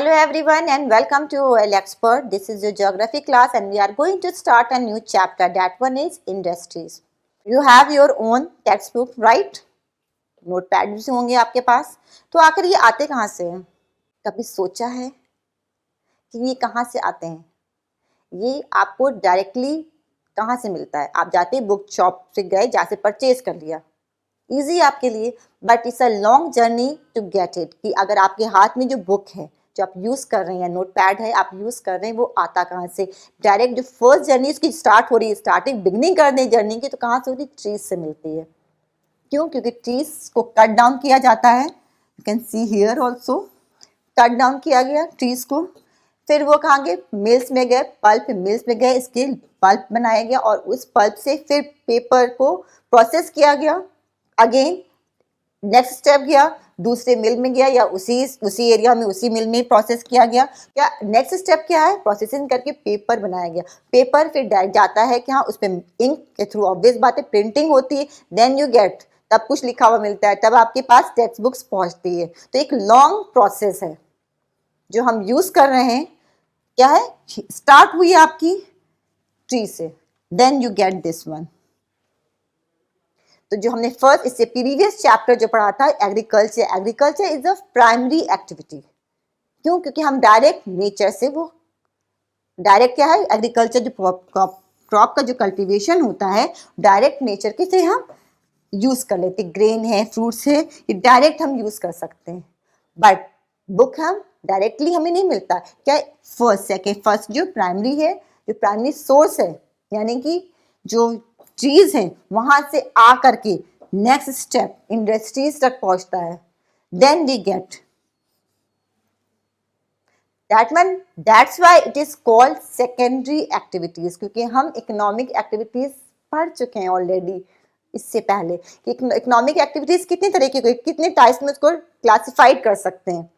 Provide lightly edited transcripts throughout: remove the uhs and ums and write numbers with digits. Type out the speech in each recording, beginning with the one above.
Hello everyone and welcome to OL Expert. This is your geography class and we are going to start a new chapter. That one is industries. You have your own textbook, right? Notepad भी होंगे आपके पास. तो आखिर ये आते कहाँ से हैं? कभी सोचा है कि ये कहाँ से आते हैं? ये आपको डायरेक्टली कहाँ से मिलता है? आप जाते बुक शॉप से गए, जहाँ से परचेज कर लिया, ईजी आपके लिए, but it's a long journey to get it. कि अगर आपके हाथ में जो बुक है, जो आप यूज़ कर रहे हैं, नोट पैड है आप यूज़ कर रहे हैं, वो आता कहाँ से? डायरेक्ट जो फर्स्ट जर्नी उसकी स्टार्ट हो रही है, स्टार्टिंग बिगनिंग कर रही है जर्नी की, तो कहाँ से होती है? ट्रीज से मिलती है. क्यों? क्योंकि ट्रीज को कट डाउन किया जाता है. You can see here also, cut down किया गया ट्रीज को. फिर वो कहाँ गए? मिल्स में गए, पल्प मिल्स में गए, इसके पल्प बनाया गया और उस पल्प से फिर पेपर को प्रोसेस किया गया. अगेन नेक्स्ट स्टेप गया, दूसरे मिल में गया या उसी एरिया में उसी मिल में प्रोसेस किया गया. क्या नेक्स्ट स्टेप क्या है? प्रोसेसिंग करके पेपर बनाया गया. पेपर फिर डायरेक्ट जाता है कि हाँ, उस पर इंक के थ्रू ऑब्वियस बात है प्रिंटिंग होती है. देन यू गेट, तब कुछ लिखा हुआ मिलता है, तब आपके पास टेक्स्ट बुक्स पहुंचती है. तो एक लॉन्ग प्रोसेस है जो हम यूज कर रहे हैं. क्या है? स्टार्ट हुई आपकी ट्री से, then you get this one. तो जो हमने फर्स्ट इससे प्रीवियस चैप्टर जो पढ़ा था agriculture, agriculture is a primary activity. क्यों? क्योंकि हम डायरेक्ट नेचर से, वो डायरेक्ट क्या है? एग्रीकल्चर जो क्रॉप का जो कल्टीवेशन होता है डायरेक्ट नेचर के से हम यूज कर लेते. ग्रेन है, फ्रूट्स है, ये डायरेक्ट हम यूज कर सकते हैं. बट बुक हम डायरेक्टली हमें नहीं मिलता. क्या? फर्स्ट सेकेंड, फर्स्ट जो प्राइमरी है, जो प्राइमरी सोर्स है, यानी कि जो ट्रीज हैं वहां से आ करके नेक्स्ट स्टेप इंडस्ट्रीज तक पहुंचता है. Then we get that one. That's why it is called secondary activities. क्योंकि हम इकोनॉमिक एक्टिविटीज पढ़ चुके हैं ऑलरेडी इससे पहले कि इकोनॉमिक एक्टिविटीज कितने तरीके के, कितने टाइप्स में उसको क्लासिफाइड कर सकते हैं.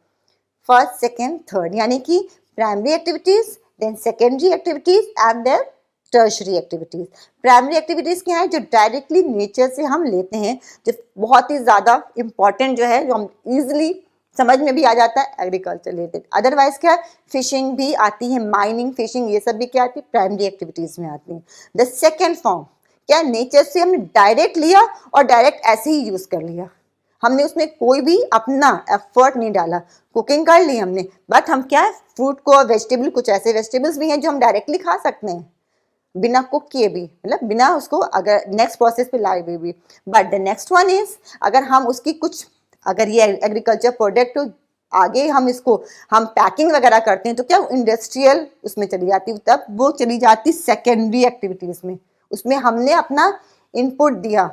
फर्स्ट, सेकेंड, थर्ड, यानी कि primary activities, then secondary activities and then tertiary activities. Primary activities क्या है? जो डायरेक्टली नेचर से हम लेते हैं, जो बहुत ही ज़्यादा इंपॉर्टेंट जो है, जो हम इजीली समझ में भी आ जाता है, एग्रीकल्चर रिलेटेड. अदरवाइज क्या है? फिशिंग भी आती है, माइनिंग, फिशिंग, ये सब भी क्या आती है? प्राइमरी एक्टिविटीज में आती है. द सेकेंड फॉर्म क्या? नेचर से हमने डायरेक्ट लिया और डायरेक्ट ऐसे ही यूज कर लिया. हमने उसमें कोई भी अपना एफर्ट नहीं डाला. कुकिंग कर ली हमने, बट हम क्या है? फ्रूट को, वेजिटेबल, कुछ ऐसे वेजिटेबल्स भी हैं जो हम डायरेक्टली खा सकते हैं बिना कुक किए भी, मतलब बिना उसको अगर नेक्स्ट प्रोसेस पे लाए हुए भी. But the next one is, अगर हम उसकी कुछ, अगर ये एग्रीकल्चर प्रोडक्ट आगे हम इसको हम पैकिंग वगैरह करते हैं, तो क्या इंडस्ट्रियल उसमें चली जाती, तब वो चली जाती सेकेंडरी एक्टिविटीज में. उसमें हमने अपना इनपुट दिया.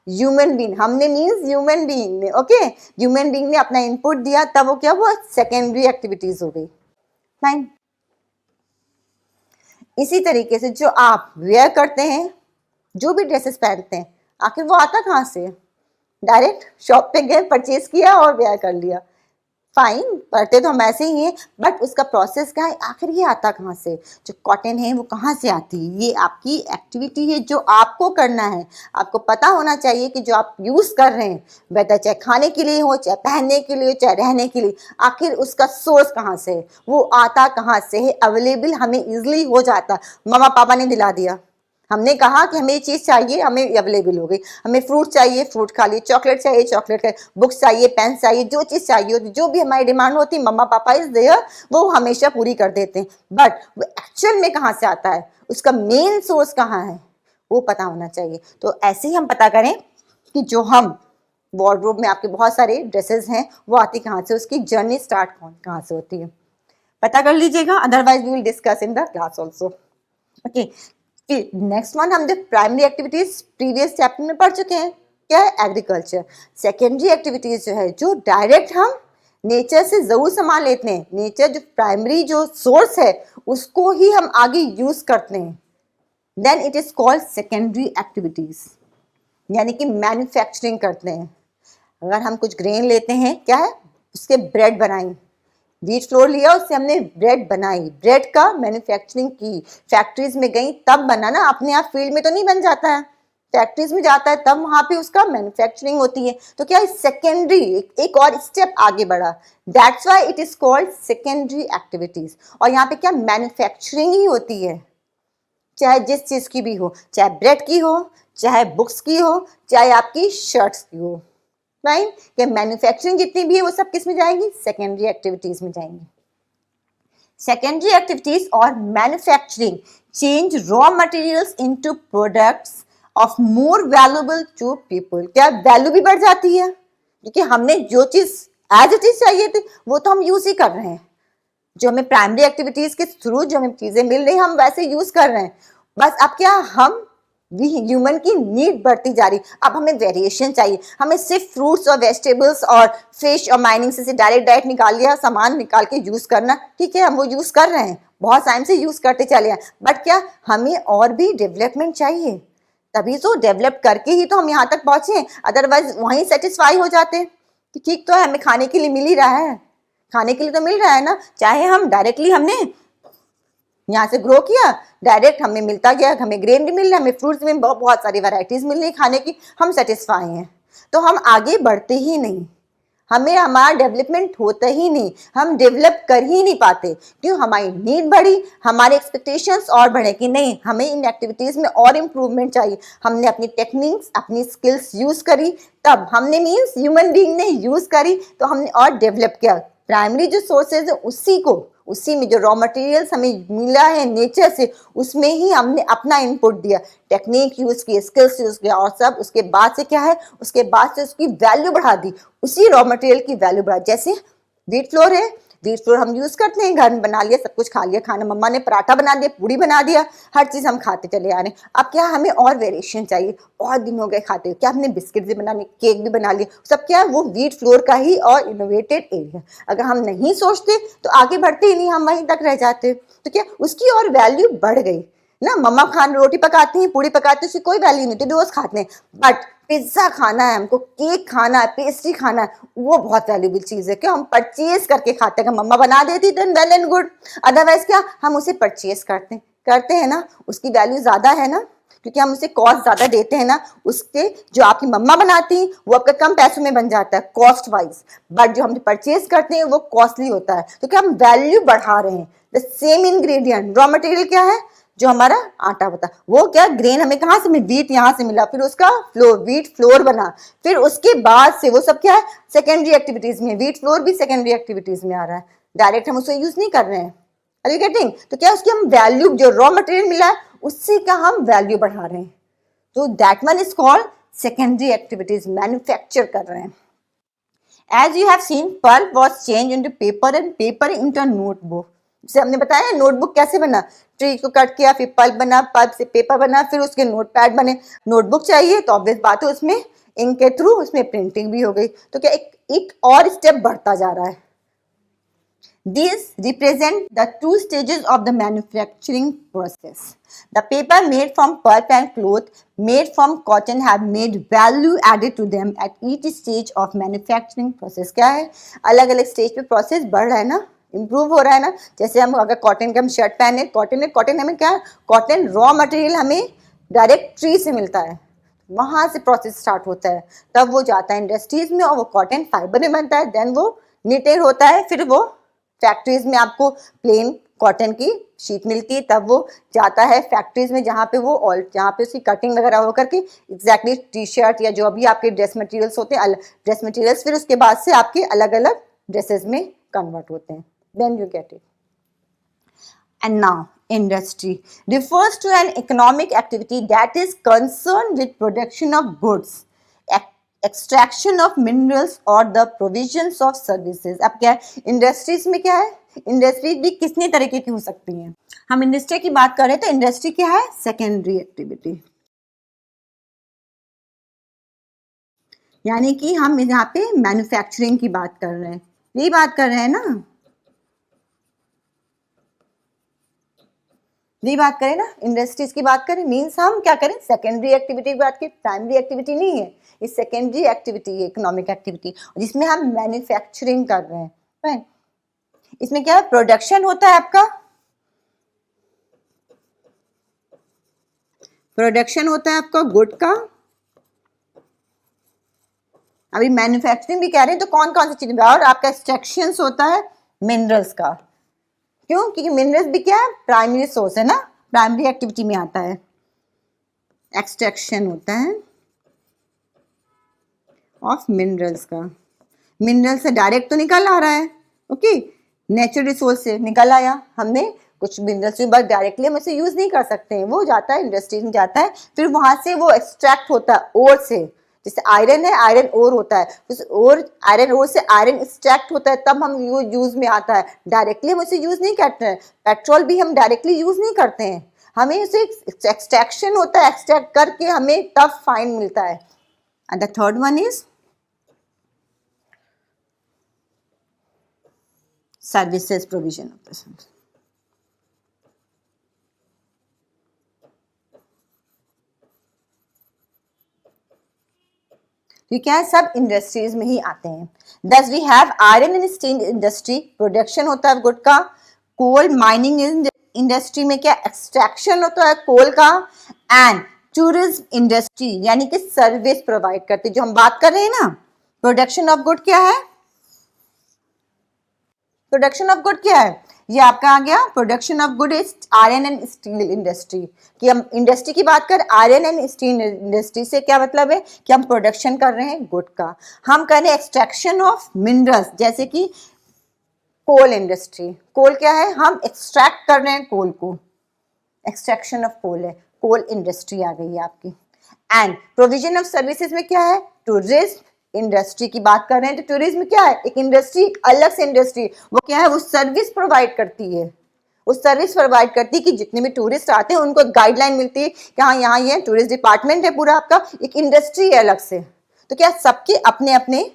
ह्यूमन बीइंग, हमने मीन्स ह्यूमन बीइंग ने, ओके, ह्यूमन बीइंग ने अपना इनपुट दिया, तब वो क्या, वो सेकेंडरी एक्टिविटीज हो गई. फाइन. इसी तरीके से जो आप वेयर करते हैं, जो भी ड्रेसेस पहनते हैं, आखिर वो आता कहाँ से? डायरेक्ट शॉप पे गए, परचेज किया और वेयर कर लिया. फाइन, करते तो हम ऐसे ही हैं, बट उसका प्रोसेस क्या है? आखिर ये आता कहाँ से? जो कॉटन है वो कहाँ से आती है? ये आपकी एक्टिविटी है जो आपको करना है. आपको पता होना चाहिए कि जो आप यूज़ कर रहे हैं, वेदर चाहे खाने के लिए हो, चाहे पहनने के लिए हो, चाहे रहने के लिए, आखिर उसका सोर्स कहाँ से है, वो आता कहाँ से है. अवेलेबल हमें ईजिली हो जाता. मम्मा पापा ने दिला दिया, हमने कहा कि हमें ये चीज़ चाहिए, हमें अवेलेबल हो गई. हमें फ्रूट चाहिए, फ्रूट खा लिए, चॉकलेट चाहिए, चॉकलेट खाए, बुक्स चाहिए, पेन चाहिए, जो चीज़ चाहिए होती, जो भी हमारी डिमांड होती, मम्मा पापा इज देयर, वो हमेशा पूरी कर देते हैं. बट वो एक्चुअल में कहाँ से आता है, उसका मेन सोर्स कहाँ है, वो पता होना चाहिए. तो ऐसे ही हम पता करें कि जो हम वार्डरोब में आपके बहुत सारे ड्रेसेस हैं, वो आती कहाँ से, उसकी जर्नी स्टार्ट कहाँ से होती है, पता कर लीजिएगा. Otherwise we will discuss in the class also. Okay, next one, हम प्राइमरी एक्टिविटीज प्रीवियस चैप्टर में पढ़ चुके हैं. क्या है? एग्रीकल्चर. सेकेंडरी एक्टिविटीज जो है, जो डायरेक्ट हम नेचर से जरूर सामान लेते हैं, नेचर जो प्राइमरी जो सोर्स है उसको ही हम आगे यूज करते हैं. Then it is called secondary activities, यानी कि मैन्युफैक्चरिंग करते हैं. अगर हम कुछ ग्रेन लेते हैं, क्या है, उसके ब्रेड बनाई, व्हीट फ्लोर लिया, उससे हमने ब्रेड बनाई, ब्रेड का मैन्युफैक्चरिंग की, फैक्ट्रीज में गई, तब बना ना. अपने आप फील्ड में तो नहीं बन जाता है, फैक्ट्रीज में जाता है तब वहां पे उसका मैन्युफैक्चरिंग होती है। तो क्या सेकेंडरी एक और स्टेप आगे बढ़ा, that's why it is called secondary activities. और यहाँ पे क्या मैन्युफैक्चरिंग ही होती है, चाहे जिस चीज की भी हो, चाहे ब्रेड की हो, चाहे बुक्स की हो, चाहे आपकी शर्ट्स की हो, राइट। ये मैन्युफैक्चरिंग जितनी भी है वो सब किस में जाएंगी, सेकेंडरी एक्टिविटीज में जाएंगी। Secondary activities or manufacturing change raw materials into products of more valuable to people। क्या वैल्यू भी बढ़ जाती है, क्योंकि हमने जो चीज एज इट इज चाहिए थी वो तो हम यूज ही कर रहे हैं। जो हमें प्राइमरी एक्टिविटीज के थ्रू जो हमें चीजें मिल रही हम वैसे यूज कर रहे हैं। बस अब क्या हम ह्यूमन की नीड बढ़ती जा रही, अब हमें वेरिएशन चाहिए। हमें सिर्फ फ्रूट्स और वेजिटेबल्स और फिश और माइनिंग से डायरेक्ट निकाल लिया सामान निकाल के यूज करना, ठीक है हम वो यूज कर रहे हैं, बहुत टाइम से यूज करते चले हैं, बट क्या हमें और भी डेवलपमेंट चाहिए, तभी तो डेवलप करके ही तो हम यहाँ तक पहुंचे। अदरवाइज वहीं सेटिस्फाई हो जाते कि ठीक तो है हमें खाने के लिए मिल ही रहा है, खाने के लिए तो मिल रहा है ना, चाहे हम डायरेक्टली हमने यहाँ से ग्रो किया, डायरेक्ट हमें मिलता गया, हमें ग्रेन भी मिल रहा है, हमें फ्रूट्स में बहुत सारी वैरायटीज मिल रही खाने की, हम सेटिस्फाई हैं। तो हम आगे बढ़ते ही नहीं, हमें हमारा डेवलपमेंट होता ही नहीं, हम डेवलप कर ही नहीं पाते। क्यों, हमारी नीड बढ़ी, हमारे एक्सपेक्टेशंस और बढ़े कि नहीं हमें इन एक्टिविटीज में और इम्प्रूवमेंट चाहिए। हमने अपनी टेक्निक्स अपनी स्किल्स यूज करी, तब हमने मीन्स ह्यूमन बीइंग ने यूज करी तो हमने और डेवलप किया। प्राइमरी जो सोर्सेज है उसी में जो रॉ मटेरियल्स हमें मिला है नेचर से, उसमें ही हमने अपना इनपुट दिया, टेक्निक यूज की, स्किल्स यूज किया, और सब उसके बाद से क्या है, उसके बाद से उसकी वैल्यू बढ़ा दी, उसी रॉ मटेरियल की वैल्यू बढ़ा। जैसे व्हीट फ्लोर है, व्हीट फ्लोर हम यूज करते हैं, घर में बना लिया, सब कुछ खा लिया, खाना मम्मा ने पराठा बना दिया, पूड़ी बना दिया, हर चीज हम खाते चले आ रहे हैं। अब क्या हमें और वेरिएशन चाहिए, बहुत दिन हो गए खाते हुए, क्या हमने बिस्किट भी बना लिए, केक भी बना लिए, सब क्या है वो व्हीट फ्लोर का ही और इनोवेटेड एरिया। अगर हम नहीं सोचते तो आगे बढ़ते ही नहीं, हम वहीं तक रह जाते। तो क्या उसकी और वैल्यू बढ़ गई ना, मम्मा खान रोटी पकाती हैं, पूड़ी पकाती है, उसकी कोई वैल्यू नहीं, तो रोज खाते हैं। बट पिज्जा खाना है हमको, केक खाना है, पेस्ट्री खाना है, वो बहुत वैल्यूबल चीज है, क्यों हम परचेज करके खाते हैं। अगर मम्मा बना देती तो वेल एंड गुड, अदरवाइज क्या हम उसे परचेज करते हैं ना, उसकी वैल्यू ज्यादा है ना, क्योंकि हम उसे कॉस्ट ज्यादा देते हैं ना, उसके जो आपकी मम्मा बनाती वो आपका कम पैसों में बन जाता है कॉस्ट वाइज, बट जो हम परचेज करते हैं वो कॉस्टली होता है। तो क्या हम वैल्यू बढ़ा रहे हैं। The same ingredient raw material क्या है, जो हमारा आटा होता है, वो क्या ग्रेन हमें कहाँ से मिला, व्हीट यहाँ से मिला, फिर उसका फ्लोर व्हीट फ्लोर बना, फिर उसके बाद से वो सब क्या है सेकेंडरी एक्टिविटीज में, व्हीट फ्लोर भी सेकेंडरी एक्टिविटीज में आ रहा है, डायरेक्ट हम उसे यूज नहीं कर रहे हैं। Are you getting? तो क्या उसकी हम वैल्यू, जो रॉ मटेरियल मिला है उससे का हम वैल्यू बढ़ा रहे हैं, तो that one is called secondary activities, manufacture कर रहे हैं। As you have seen, pulp was changed into paper and paper into notebook। जैसे हमने बताया नोटबुक कैसे बना, ट्री को कट किया, फिर पल्प बना, पल्प से पेपर बना, फिर उसके नोटपैड बने। नोटबुक चाहिए तो ऑब्वियस बात है उसमें इंक के थ्रू उसमें प्रिंटिंग भी हो गई। तो क्या एक और स्टेप बढ़ता जा रहा है। These represent the two stages of the manufacturing process. The paper made from pulp and cloth made from cotton have made value added to them at each stage of manufacturing process। क्या है, अलग अलग stage पे process बढ़ रहा है ना, improve हो रहा है ना। जैसे हम अगर कॉटन के हम शर्ट पहने, कॉटन हमें क्या, कॉटन रॉ मटेरियल हमें डायरेक्ट ट्री से मिलता है, वहां से प्रोसेस स्टार्ट होता है, तब वो जाता है इंडस्ट्रीज में और वो कॉटन फाइबर में बनता है, देन वो निटेड होता है, फिर वो फैक्ट्रीज में आपको प्लेन कॉटन की शीट मिलती है, तब वो जाता है फैक्ट्रीज में जहाँ पे वो ऑल जहाँ पे उसकी कटिंग वगैरह होकर के एग्जैक्टली टी शर्ट या जो भी आपके ड्रेस मटेरियल्स होते हैं, ड्रेस मटेरियल्स फिर उसके बाद से आपके अलग अलग ड्रेसेस में कन्वर्ट होते हैं, then you get it. And now, industry refers to an economic activity that is concerned with production of goods, extraction of minerals or the provisions of services। अब क्या है इंडस्ट्रीज में, क्या है इंडस्ट्रीज भी कितने तरीके की हो सकती हैं। हम इंडस्ट्री की बात करें तो इंडस्ट्री क्या है, सेकेंडरी एक्टिविटी, यानी कि हम यहाँ पे मैन्युफैक्चरिंग की बात कर रहे हैं, यही बात कर रहे हैं ना, यही बात करें ना, इंडस्ट्रीज की बात करें, मीन्स हम क्या करें सेकेंडरी एक्टिविटी की बात करें, प्राइमरी एक्टिविटी नहीं है, ये सेकेंडरी एक्टिविटी है, इकोनॉमिक एक्टिविटी, जिसमें हम मैन्युफैक्चरिंग कर रहे हैं, राइट। इसमें क्या है, प्रोडक्शन होता है आपका, प्रोडक्शन होता है आपका गुड का, अभी मैन्युफैक्चरिंग भी कह रहे हैं तो कौन कौन सी चीजें, और आपका एक्सट्रैक्शन होता है मिनरल्स का। क्यों? क्योंकि मिनरल्स भी क्या है, प्राइमरी सोर्स है ना, प्राइमरी एक्टिविटी में आता है। एक्सट्रैक्शन होता है ऑफ मिनरल्स का, मिनरल से डायरेक्ट तो निकल आ रहा है, ओके, नेचुरल रिसोर्स से निकल आया, हमने कुछ मिनरल्स भी बस डायरेक्टली हम उसे यूज नहीं कर सकते हैं, वो जाता है इंडस्ट्रीज में जाता है, फिर वहां से वो एक्सट्रैक्ट होता है ओर से, जैसे आयरन है, आयरन ओर होता है, उस ओर आयरन ओर से आयरन एक्सट्रैक्ट होता है, तब हम यूज में आता है, डायरेक्टली हम उसे यूज नहीं करते हैं। पेट्रोल भी हम डायरेक्टली यूज नहीं करते हैं, हमें उसे एक्सट्रैक्शन होता है, एक्सट्रैक्ट करके हमें तब फाइन मिलता है। And the third one is services provision of the service. ये क्या है, सब इंडस्ट्रीज में ही आते हैं। Thus we have iron and steel industry, production होता है गुड का। कोल माइनिंग इंडस्ट्री में क्या, एक्सट्रैक्शन होता है कोल का। एंड टूरिज्म इंडस्ट्री यानी कि सर्विस प्रोवाइड करती, जो हम बात कर रहे हैं ना, प्रोडक्शन ऑफ गुड क्या है, प्रोडक्शन ऑफ गुड क्या है, ये आपका आ गया production of good is iron and steel industry, कि हम इंडस्ट्री की बात कर, आयरन एंड स्टील इंडस्ट्री से क्या मतलब है कि हम प्रोडक्शन कर रहे हैं गुड का। हम कर रहे हैं एक्सट्रैक्शन ऑफ मिनरल्स, जैसे कि कोल इंडस्ट्री, कोल क्या है, हम एक्सट्रैक्ट कर रहे हैं कोल को, एक्सट्रैक्शन ऑफ कोल है, कोल इंडस्ट्री आ गई है आपकी। एंड प्रोविजन ऑफ सर्विसेज में क्या है, टूरिज्म इंडस्ट्री की बात कर रहे हैं, तो टूरिज्म क्या है, एक इंडस्ट्री, एक अलग से इंडस्ट्री, वो क्या है, वो सर्विस प्रोवाइड करती है, वो सर्विस प्रोवाइड करती है कि जितने भी टूरिस्ट आते हैं उनको गाइडलाइन मिलती है कि हाँ यहाँ ये टूरिस्ट डिपार्टमेंट है पूरा आपका, एक इंडस्ट्री है अलग से। तो क्या सबके अपने अपने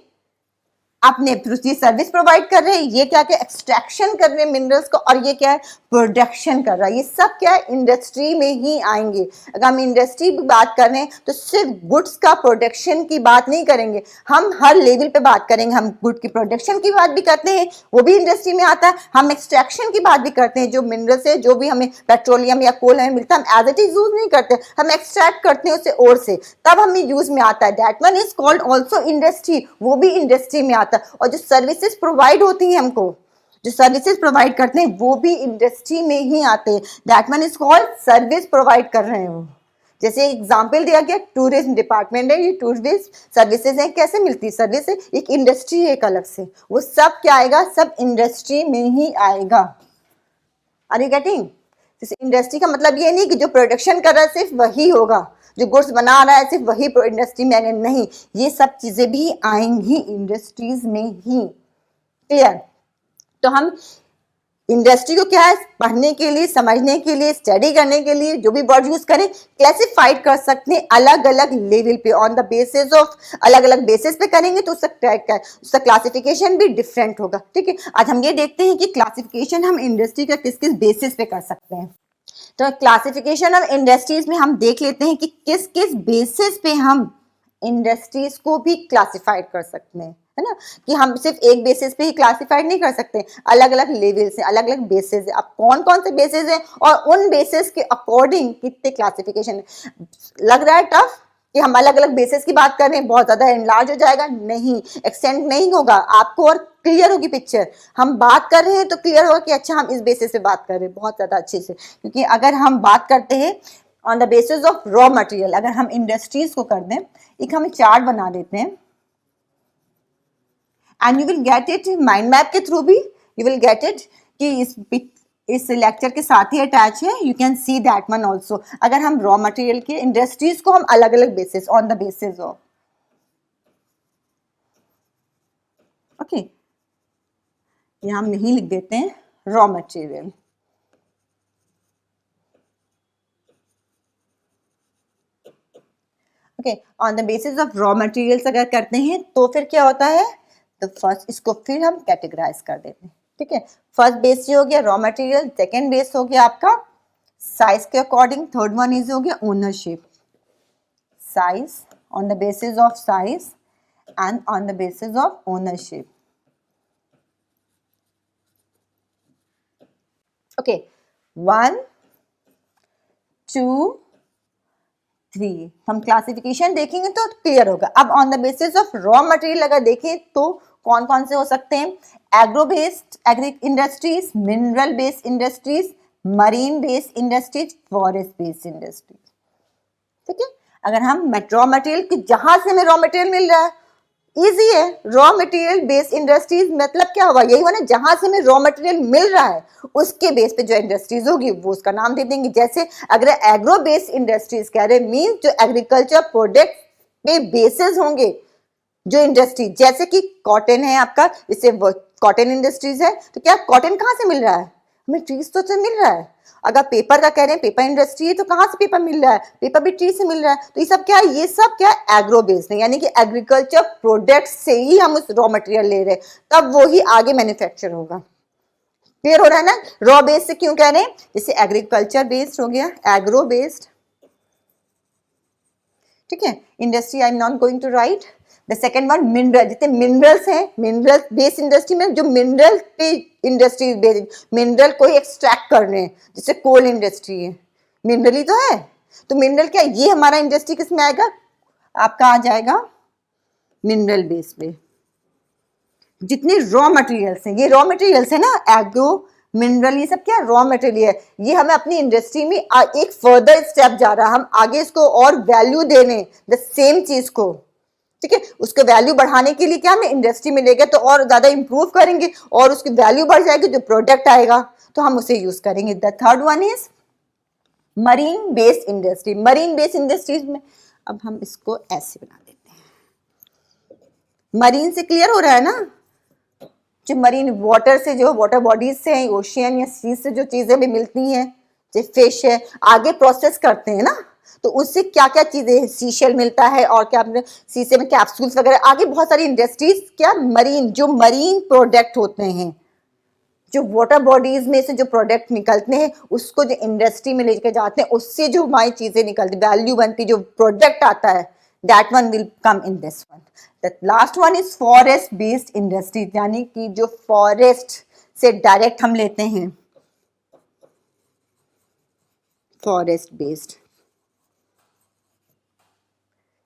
अपने सर्विस प्रोवाइड कर रहे हैं, ये क्या क्या एक्सट्रैक्शन कर रहे हैं मिनरल्स को, और ये क्या है प्रोडक्शन कर रहा है, ये सब क्या है इंडस्ट्री में ही आएंगे। अगर हम इंडस्ट्री की बात कर रहे हैं तो सिर्फ गुड्स का प्रोडक्शन की बात नहीं करेंगे, हम हर लेवल पे बात करेंगे, हम गुड की प्रोडक्शन की बात भी करते हैं, वो भी इंडस्ट्री में आता है, हम एक्सट्रैक्शन की बात भी करते हैं, जो मिनरल्स है, जो भी हमें पेट्रोलियम या कोल हमें मिलता है, हम एज इट इज यूज नहीं करते, हम एक्सट्रैक्ट करते हैं उसे और से, तब हमें यूज में आता है, that one is called also industry, वो भी इंडस्ट्री में आता है। और जो सर्विसेज प्रोवाइड होती हैं हमको, जो सर्विसेज प्रोवाइड करते हैं वो भी इंडस्ट्री में ही आते हैं, that one is called service provide कर रहे हैं वो। जैसे एग्जांपल दिया गया, टूरिज्म डिपार्टमेंट है, ये टूरिस्ट सर्विसेज है, कैसे मिलती है सर्विस, एक इंडस्ट्री है एक अलग से, वो सब क्या आएगा, सब इंडस्ट्री में ही आएगा। Are you getting? जैसे इंडस्ट्री का मतलब ये नहीं कि जो प्रोडक्शन कर रहा है सिर्फ वही होगा, जो गुड्स बना रहा है सिर्फ वही इंडस्ट्री में आएंगे, नहीं, ये सब चीजें भी आएंगी इंडस्ट्रीज में ही। क्लियर? तो हम इंडस्ट्री को क्या है, पढ़ने के लिए, समझने के लिए, स्टडी करने के लिए जो भी वर्ड यूज करें, क्लासिफाइड कर सकते हैं अलग अलग लेवल पे, ऑन द बेसिस ऑफ, अलग अलग बेसिस पे करेंगे तो उसका क्लासिफिकेशन भी डिफरेंट होगा। ठीक है, आज हम ये देखते हैं कि क्लासिफिकेशन हम इंडस्ट्री का किस किस बेसिस पे कर सकते हैं। तो क्लासिफिकेशन ऑफ इंडस्ट्रीज में हम देख लेते हैं कि किस किस बेसिस पे हम इंडस्ट्रीज को भी क्लासिफाइड कर सकते हैं, है ना, कि हम सिर्फ एक बेसिस पे ही क्लासिफाइड नहीं कर सकते, अलग अलग लेवल से, अलग अलग बेसिस है, अब कौन कौन से बेसिस है और उन बेसिस के अकॉर्डिंग कितने क्लासिफिकेशन। लग रहा है टफ कि हम अलग अलग बेसिस की बात कर रहे हैं, बहुत ज्यादा एनलार्ज हो जाएगा, नहीं, एक्सटेंड नहीं होगा आपको, और क्लियर होगी पिक्चर, हम बात कर रहे हैं तो क्लियर होगा कि अच्छा हम इस बेसिस पे बात कर रहे हैं बहुत ज्यादा अच्छे से। क्योंकि अगर हम बात करते हैं on the basis of raw material, अगर हम इंडस्ट्रीज को कर दें, एक हम चार्ट बना देते हैं, and you will get it mind map के थ्रू भी, यू विल गेट इट कि इस लेक्चर के साथ ही अटैच है, you can see that one also. अगर हम रॉ मटेरियल के इंडस्ट्रीज को हम अलग अलग basis, on the basis of, okay, यहां हम नहीं लिख देते हैं raw material, okay, on the basis of raw materials अगर करते हैं तो फिर क्या होता है, तो फर्स्ट इसको फिर हम कैटेगराइज कर देते हैं। ठीक है, फर्स्ट बेस ये हो गया रॉ मटेरियल, सेकेंड बेस हो गया आपका साइज के अकॉर्डिंग, थर्ड वन इज हो गया ownership, size on the basis of size and on the basis of ownership. Okay, 1 2 three. हम क्लासिफिकेशन देखेंगे तो क्लियर होगा। अब on the basis of raw material अगर देखें तो कौन कौन से हो सकते हैं? Agro based agri industries, mineral based industries, marine based industries, forest based industries. ठीक है, अगर हम रॉ मटेरियल जहां से हमें रॉ मटेरियल मिल रहा है, इजी है। रॉ मटेरियल बेस्ड इंडस्ट्रीज मतलब क्या हुआ? यही हुआ ना, जहां से हमें रॉ मटेरियल मिल रहा है उसके बेस पे जो इंडस्ट्रीज होगी वो उसका नाम दे देंगे। जैसे अगर एग्रो बेस्ड इंडस्ट्रीज कह रहे मीन जो एग्रीकल्चर प्रोडक्ट पे बेसिस होंगे जो इंडस्ट्री, जैसे कि कॉटन है आपका, इससे कॉटन इंडस्ट्रीज है, तो क्या कॉटन कहाँ से मिल रहा है? हमें ट्रीज तो से मिल रहा है। अगर पेपर का कह रहे हैं, पेपर इंडस्ट्री है, तो कहाँ से पेपर मिल रहा है? पेपर भी ट्री से मिल रहा है। तो ये सब क्या है? ये सब क्या है? एग्रो बेस्ड है, यानी कि एग्रीकल्चर प्रोडक्ट से ही हम उस रॉ मटेरियल ले रहे हैं, तब वो ही आगे मैन्युफैक्चर होगा। क्लियर हो रहा है ना? रॉ बेस्ड से क्यों कह रहे हैं? जैसे एग्रीकल्चर बेस्ड हो गया, एग्रो बेस्ड। ठीक है, industry I am not going to write. The second one mineral, जितने मिनरल्स हैं, मिनरल बेस्ड इंडस्ट्री में जो मिनरल पे इंडस्ट्री बेस्ड, मिनरल को एक्सट्रैक्ट कर रहे हैं, जैसे कोल इंडस्ट्री है, मिनरल ही तो है। तो मिनरल क्या, ये हमारा इंडस्ट्री किस में आएगा? आपका आ जाएगा मिनरल बेस पे। जितने रॉ मटेरियल्स हैं, ये रॉ मटेरियल्स है ना, एग्रो मिनरल, ये सब क्या रॉ मटेरियल है। ये हमें अपनी इंडस्ट्री में एक फर्दर स्टेप जा रहा है, हम आगे इसको और वैल्यू देने द सेम चीज को। ठीक है, उसके वैल्यू बढ़ाने के लिए क्या हमें इंडस्ट्री में लेंगे तो और ज्यादा इंप्रूव करेंगे और उसकी वैल्यू बढ़ जाएगी, जो प्रोडक्ट आएगा तो हम उसे यूज करेंगे। The third one is marine based industry. Marine based industries में अब हम इसको ऐसे बना देते हैं। मरीन से क्लियर हो रहा है ना? जो मरीन वाटर से, जो वाटर बॉडीज से, ओशियन या सी से जो चीजें भी मिलती हैं, जैसे फिश है, आगे प्रोसेस करते हैं ना, तो उससे क्या क्या चीजें, सीशेल मिलता है और क्या शीशे में कैप्सूल्स वगैरह, आगे बहुत सारी इंडस्ट्रीज क्या मरीन, जो मरीन प्रोडक्ट होते हैं, जो वाटर बॉडीज में से जो प्रोडक्ट निकलते हैं उसको जो इंडस्ट्री में लेके जाते हैं, उससे जो हमारी चीजें निकलती, वैल्यू बनती, जो प्रोडक्ट आता है, that one will come in this one. The last one is forest based industry, यानी कि जो फॉरेस्ट से डायरेक्ट हम लेते हैं, फॉरेस्ट बेस्ड।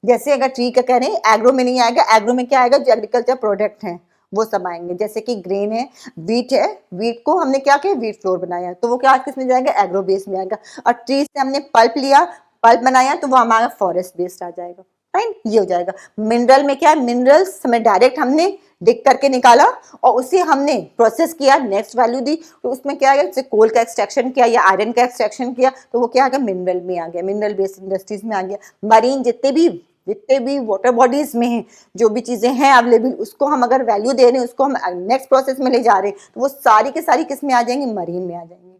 जैसे अगर ट्री का कह रहे हैं, एग्रो में नहीं आएगा। एग्रो में क्या आएगा? जो एग्रीकल्चर प्रोडक्ट हैं वो सब आएंगे। जैसे कि ग्रेन है, वीट है, वीट को हमने क्या किया? वीट फ्लोर बनाया, तो वो क्या किस में जाएगा? एग्रो बेस में आएगा। और ट्री से हमने पल्प लिया, पल्प बनाया, तो वो हमारा फॉरेस्ट बेस्ड आ जाएगा। फाइन, ये हो जाएगा। मिनरल में क्या है? मिनरल्स हमें डायरेक्ट हमने डिग करके निकाला और उसे हमने प्रोसेस किया, नेक्स्ट वैल्यू दी, तो उसमें क्या है? जैसे कोल का एक्सट्रैक्शन किया या आयरन का एक्सट्रैक्शन किया, तो वो क्या आ गया? मिनरल में आ गया, मिनरल बेस्ड इंडस्ट्रीज में आ गया। मरीन जितने भी वाटर बॉडीज में हैं, जो भी चीजें हैं अवेलेबल, उसको हम अगर वैल्यू दे रहे हैं, उसको हम नेक्स्ट प्रोसेस में ले जा रहे हैं, तो वो सारी की सारी किस में आ जाएंगी? मरीन में आ जाएंगी।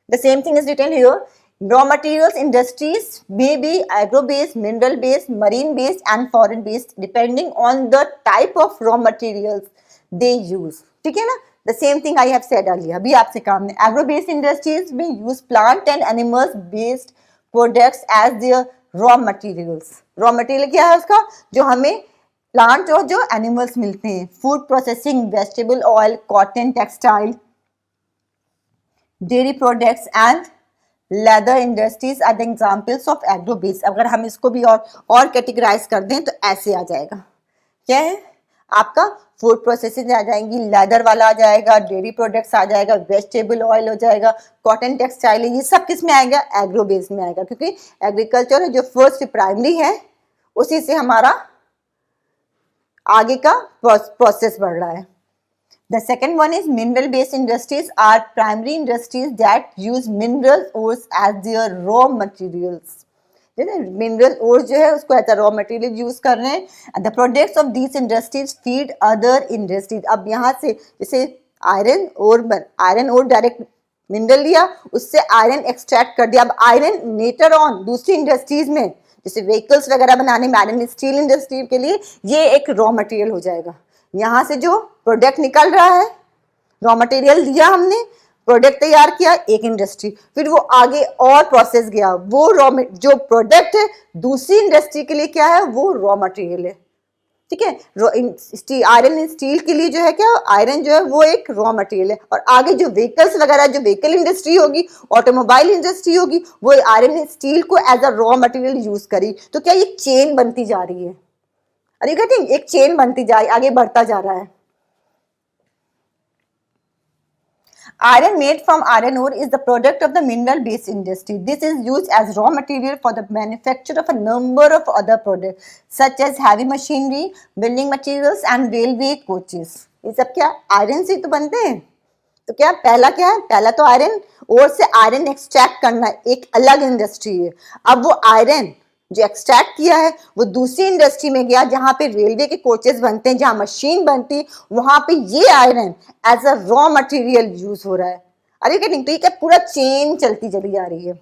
The same thing is written here. Raw materials industries may be agro-based, mineral-based, marine-based and foreign-based depending on the type of raw materials they use. ठीक है ना? The same thing I have said earlier. अभी आपसे काम है। Agro-based industries may use plant and animals-based products as their raw materials. Raw material क्या है उसका? जो हमें प्लांट और जो एनिमल्स मिलते हैं, food processing, vegetable oil, cotton, textile, dairy products and leather industries are the examples of agro based. अगर हम इसको भी और कैटेगराइज कर दें तो ऐसे आ जाएगा। क्या है? आपका फूड प्रोसेसिंग आ जाएंगी, लेदर वाला आ जाएगा, डेयरी प्रोडक्ट्स आ जाएगा, वेजिटेबल ऑयल हो जाएगा, कॉटन टेक्सटाइल है, ये सब किस में आएगा? एग्रो बेस्ड में आएगा, क्योंकि एग्रीकल्चर जो फर्स्ट प्राइमरी है उसी से हमारा आगे का प्रोसेस बढ़ रहा है। The second one is mineral-based industries are primary industries that use mineral ores as their raw materials. Mineral ore जो है उसको as a raw material use कर रहे हैं। The products of these industries feed other industries. अब यहाँ से जैसे आयरन ओर डायरेक्ट मिनरल लिया, उससे आयरन एक्सट्रैक्ट कर दिया। अब आयरन लेटर ऑन दूसरी इंडस्ट्रीज में, जैसे व्हीकल्स वगैरह बनाने में आयरन स्टील इंडस्ट्री के लिए ये एक रॉ मटेरियल हो जाएगा। यहाँ से जो प्रोडक्ट निकल रहा है, रॉ मटेरियल लिया हमने, प्रोडक्ट तैयार किया एक इंडस्ट्री, फिर वो आगे और प्रोसेस गया, वो जो प्रोडक्ट है दूसरी इंडस्ट्री के लिए क्या है? वो रॉ मटेरियल है। ठीक है। आयरन स्टील के लिए जो है क्या, आयरन जो है वो एक रॉ मटेरियल है, और आगे जो व्हीकल्स वगैरह, जो व्हीकल इंडस्ट्री होगी, ऑटोमोबाइल इंडस्ट्री होगी, वो आयरन स्टील को as a raw material use करी। तो क्या ये चेन बनती जा रही है, अरे गेटिंग, एक चेन बनती जा रही, आगे बढ़ता जा रहा है। Iron made from iron ore is the product of the mineral based industry. This is used as raw material for the manufacture of a number of other products such as heavy machinery, building materials and railway coaches. ये सब क्या iron से तो बनते हैं। तो क्या पहला क्या है, पहला तो आयरन और से आयरन एक्सट्रैक्ट करना एक अलग इंडस्ट्री है। अब वो आयरन जो एक्सट्रैक्ट किया है वो दूसरी इंडस्ट्री में गया जहां पे रेलवे के कोचेस बनते हैं, जहां मशीन बनती है, वहां पे ये iron as a raw material use हो रहा है। अरे गेटिंग, तो ये क्या पूरा चेन चलती चली जा रही है।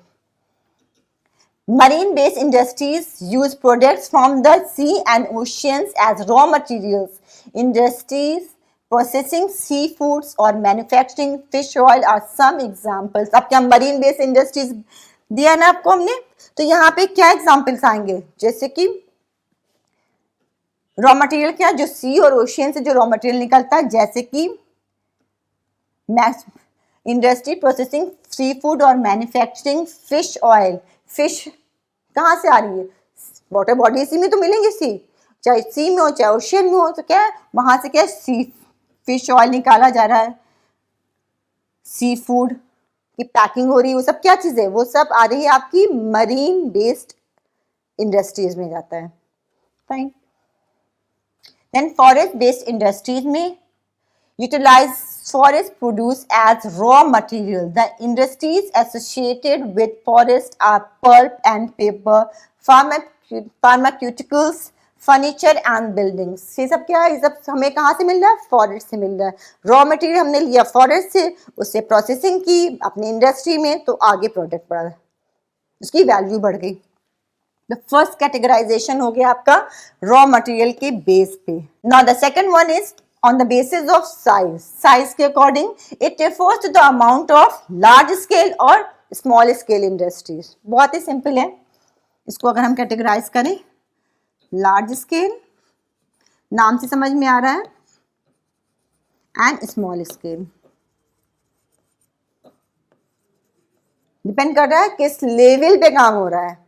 Marine based industries use products from the sea and oceans as raw materials. Industries processing seafoods or manufacturing fish oil are some examples. अब क्या marine based industries दिया ना आपको हमने, तो यहाँ पे क्या एग्जाम्पल्स आएंगे, जैसे कि रॉ मटेरियल क्या, जो सी और ओशियन से जो रॉ मटेरियल निकलता है, जैसे कि इंडस्ट्री प्रोसेसिंग सी फूड और मैन्युफैक्चरिंग फिश ऑयल। फिश कहाँ से आ रही है, वाटर बॉडी सी में तो मिलेंगे, सी चाहे सी में हो चाहे ओशियन में हो, तो क्या है वहां से क्या सी फिश ऑयल निकाला जा रहा है, सी फूड की पैकिंग हो रही है, वो सब क्या चीज़ है, वो सब आ रही है आपकी मरीन बेस्ड इंडस्ट्रीज में जाता है। Fine. Then forest based industries में utilise forest produce as raw material. The industries associated with forest are pulp and paper, pharmaceuticals, furniture and buildings. ये सब क्या है, ये सब हमें कहाँ से मिल रहा है, फॉरेस्ट से मिल रहा है। रॉ मटेरियल हमने लिया फॉरेस्ट से, उससे प्रोसेसिंग की अपनी इंडस्ट्री में, तो आगे प्रोडक्ट बढ़ा, उसकी वैल्यू बढ़ गई। द फर्स्ट कैटेगराइजेशन हो गया आपका रॉ मटेरियल के बेस पे। Now the second one is on the basis of size. Size के according it refers to the amount of large scale और small scale industries. बहुत ही simple है, इसको अगर हम categorize करें, large scale नाम से समझ में आ रहा है, and small scale डिपेंड कर रहा है किस लेवल पे काम हो रहा है।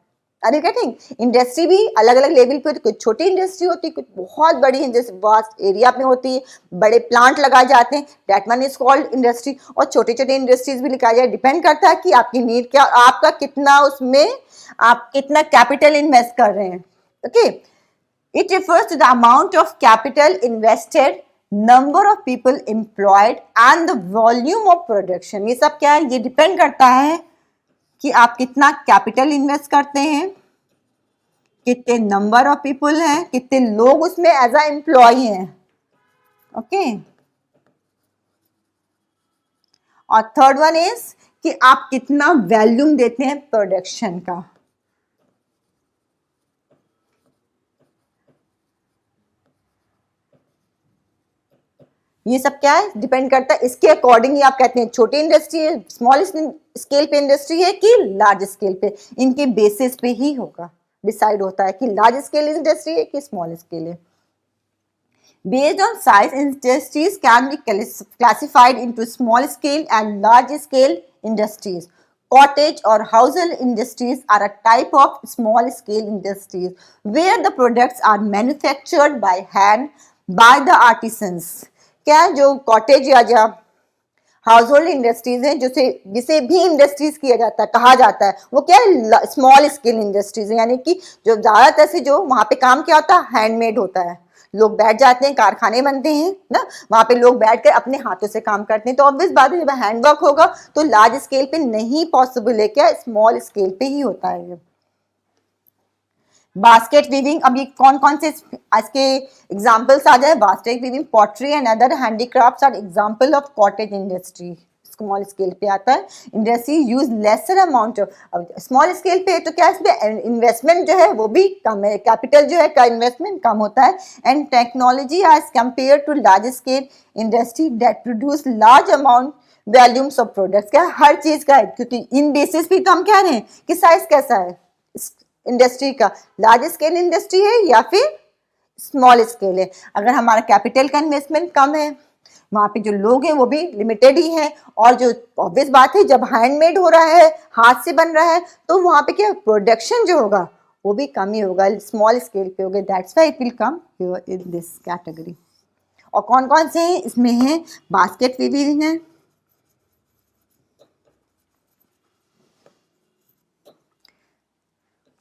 अरे गेटिंग, इंडस्ट्री भी अलग अलग लेवल पे होती है, कुछ छोटी इंडस्ट्री होती है, कुछ बहुत बड़ी इंडस्ट्री वास्ट एरिया में होती है, बड़े प्लांट लगाए जाते हैं, that one is called industry. और छोटे छोटे इंडस्ट्रीज भी लिखा जाए, डिपेंड करता है कि आपकी नीड क्या, आपका कितना उसमें आप कितना कैपिटल इन्वेस्ट कर रहे हैं। Okay, it refers to the amount of capital invested, number of people employed and the volume of production. ये सब क्या है, ये डिपेंड करता है कि आप कितना कैपिटल इन्वेस्ट करते हैं, कितने नंबर ऑफ पीपल हैं, कितने लोग उसमें एज अ एम्प्लॉय हैं। ओके, और थर्ड वन इज कि आप कितना वैल्यूम देते हैं प्रोडक्शन का। ये सब क्या है, डिपेंड करता है, इसके अकॉर्डिंग ही आप कहते हैं छोटी इंडस्ट्री है, स्मॉल स्केल पे इंडस्ट्री है कि लार्ज स्केल पे, इनके बेसिस पे ही होगा, डिसाइड होता है कि लार्ज स्केल इंडस्ट्री है कि स्मॉल स्केल है। Based on size, industries can be classified into small scale and large scale industries. Cottage or household industries are a type of small scale industries where the products are manufactured by hand by the artisans. क्या जो cottage या जो house hold industries हैं, जिसे भी industries किया जाता है, कहा जाता है, वो क्या है, स्मॉल स्केल इंडस्ट्रीज है, यानी कि जो ज्यादातर से जो वहां पे काम क्या होता है, हैंडमेड होता है, लोग बैठ जाते हैं, कारखाने बनते हैं ना, वहां पे लोग बैठकर अपने हाथों से काम करते हैं। तो ऑब्वियस बात है, जब हैंडवर्क होगा तो लार्ज स्केल पे नहीं पॉसिबल है, क्या स्मॉल स्केल पे ही होता है। बास्केट वीविंग, अब ये कौन कौन से इसके एग्जांपल्स आ जाए, basket weaving, pottery and other handicrafts are example of cottage industry, small scale पे आता है। Industry use lesser amount of, अब स्मॉल स्केल पे तो क्या इसमें इन्वेस्टमेंट जो है वो भी कम है, कैपिटल जो है का इन्वेस्टमेंट कम होता है, and technology as compare to large scale industry that produce large amount volumes of products. क्या हर चीज का है, क्योंकि इन बेसिस पे तो हम कह रहे हैं कि साइज कैसा है इंडस्ट्री का, लार्ज स्केल इंडस्ट्री है या फिर स्मॉल स्केल है। अगर हमारा कैपिटल का इन्वेस्टमेंट कम है, वहां पे जो लोग हैं वो भी लिमिटेड ही हैं, और जो ऑब्वियस बात है जब हैंडमेड हो रहा है, हाथ से बन रहा है, तो वहां पे क्या प्रोडक्शन जो होगा वो भी कम ही होगा, स्मॉल स्केल पे होगा। That's why it will come in this category. और कौन कौन से हैं इसमें? है बास्केट वीविंग है,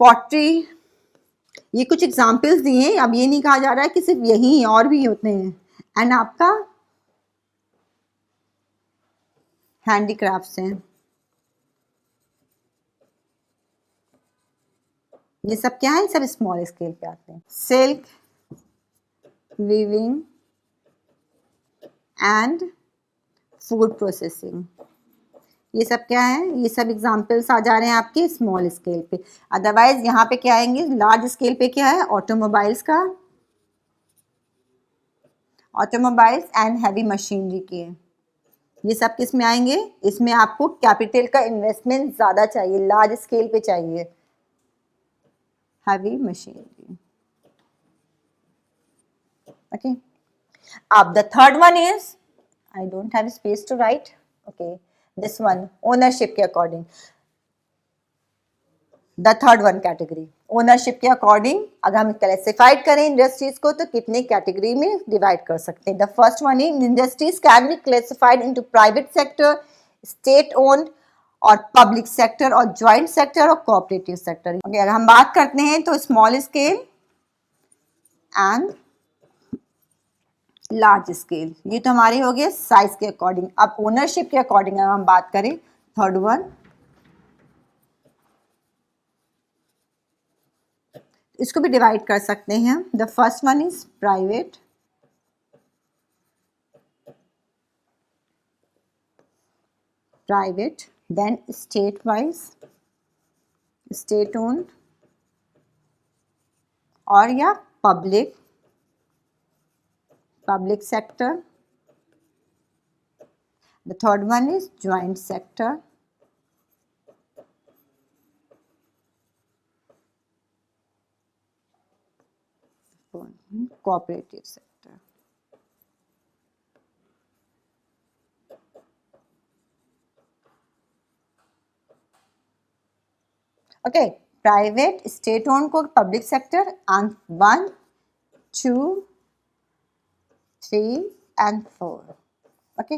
पॉटरी, ये कुछ एग्जाम्पल्स दिए हैं। अब ये नहीं कहा जा रहा है कि सिर्फ यही, और भी होते हैं। एंड आपका हैंडीक्राफ्ट्स हैं, ये सब क्या है? सब स्मॉल स्केल पे आते हैं। Silk weaving and food processing, ये सब क्या है? ये सब एग्जाम्पल्स आ जा रहे हैं आपके स्मॉल स्केल पे। अदरवाइज यहाँ पे क्या आएंगे? लार्ज स्केल पे क्या है? ऑटोमोबाइल्स का, ऑटोमोबाइल्स एंड हैवी मशीनरी के। ये सब किस में आएंगे? इसमें आपको कैपिटल का इन्वेस्टमेंट ज्यादा चाहिए, लार्ज स्केल पे चाहिए, हैवी मशीनरी। ओके, अब the third one is, I don't have space to write, okay, this one, ownership के according. The third one category, ownership के अकॉर्डिंग अगर हम क्लासिफाइड करें इंडस्ट्रीज को तो कितने कैटेगरी में डिवाइड कर सकते हैं? The first one is industries can be classified into private sector, state owned और पब्लिक सेक्टर, और ज्वाइंट सेक्टर और कोऑपरेटिव सेक्टर। ओके, अगर हम बात करते हैं तो small scale and large scale, ये तो हमारे हो गए साइज के अकॉर्डिंग। अब ओनरशिप के अकॉर्डिंग अगर हम बात करें, थर्ड वन, इसको भी डिवाइड कर सकते हैं। The first one is private, then state wise, state owned, और या public sector. The third one is joint sector, cooperative sector. Okay, private, state own को public sector, and 1 2 3 and 4। Okay,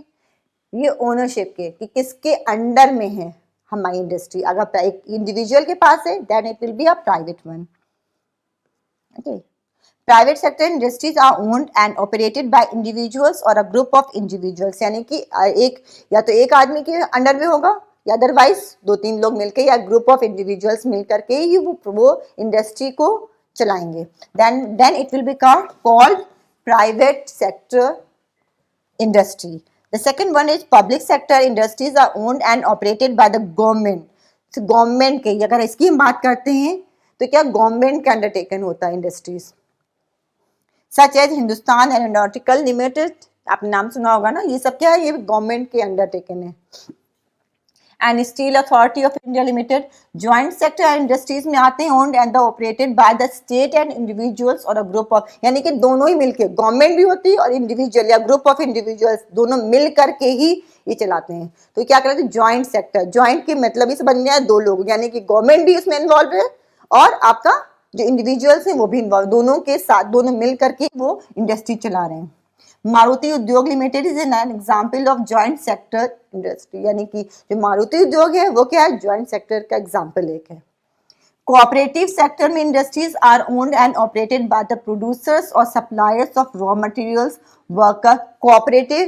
ये ownership के कि किसके अंडर में है हमारी इंडस्ट्री। अगर एक इंडिविजुअल के पास है then it will be a private one. Okay, private sector industries are owned and operated by individuals or a group of individuals, यानी कि एक या तो एक आदमी के अंडर में होगा या अदरवाइज 2-3 लोग मिलकर या ग्रुप ऑफ इंडिविजुअल्स मिलकर के ही वो इंडस्ट्री को चलाएंगे। Then it will be called private sector industry. The second one is public sector industries are owned and operated by the government. तो गवर्नमेंट के, अगर इसकी हम बात करते हैं तो क्या गवर्नमेंट के अंडरटेकन होता है industries, such as Hindustan Aeronautical Limited, आपने नाम सुना होगा ना, ये सब क्या है? ये गवर्नमेंट के अंडरटेकन है। And steel authority of India limited, joint sector industries में आते हैं, owned and operated by the state and individuals or a group of, यानी कि दोनों ही मिलके, गवर्नमेंट भी होती है और इंडिविजुअल या ग्रुप ऑफ इंडिविजुअल्स दोनों मिल करके ही ये चलाते हैं। तो क्या कहते हैं? Joint sector. ज्वाइंट के मतलब इस बन गया दो लोग, यानी कि गवर्नमेंट भी उसमें इन्वॉल्व है और आपका जो इंडिविजुअल्स हैं वो भी इन्वॉल्व, दोनों के साथ दोनों मिल करके वो इंडस्ट्री चला रहे हैं। मारुति उद्योग limited is an example of joint sector industry, यानी कि जो मारुति उद्योग है वो क्या है? ज्वाइंट सेक्टर का एग्जाम्पल एक है। कोऑपरेटिव सेक्टर में industries are owned and operated by the producers और suppliers of raw materials worker. Cooperative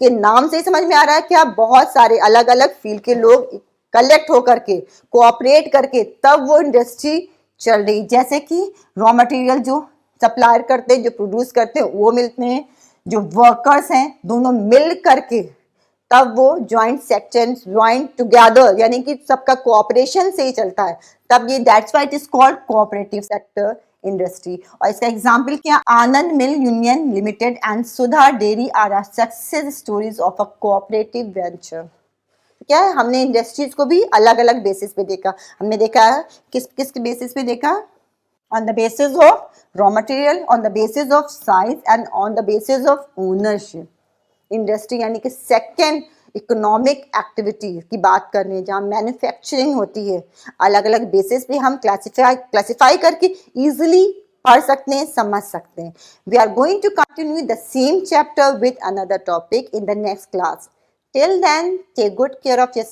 के नाम से ही समझ में आ रहा है क्या? बहुत सारे अलग अलग फील्ड के लोग कलेक्ट होकर के, कोऑपरेट करके तब वो इंडस्ट्री चल रही। जैसे कि रॉ मटेरियल जो सप्लायर करते हैं, जो प्रोड्यूस करते हैं वो मिलते हैं, जो वर्कर्स हैं दोनों मिल करके तब वो ज्वाइंट सेक्टर, ज्वाइंट टुगेदर, यानी कि सबका कोऑपरेशन से ही चलता है, तब ये that's why it is called cooperative sector industry. और इसका एग्जांपल क्या? Anand milk union limited and Sudha dairy are success stories of a cooperative venture. क्या है? हमने इंडस्ट्रीज को भी अलग अलग बेसिस पे देखा। हमने देखा किस किस बेसिस पे देखा? on the basis of raw material, on the basis of size and on the basis of ownership. Industry यानी कि सेकेंड इकोनॉमिक एक्टिविटी की बात कर रहे हैं जहाँ मैन्युफैक्चरिंग होती है, अलग अलग बेसिस पे हम क्लासिफाई करके इजीली पढ़ सकते हैं, समझ सकते हैं. We are going to continue the same chapter with another topic in the next class. Till then take good care of your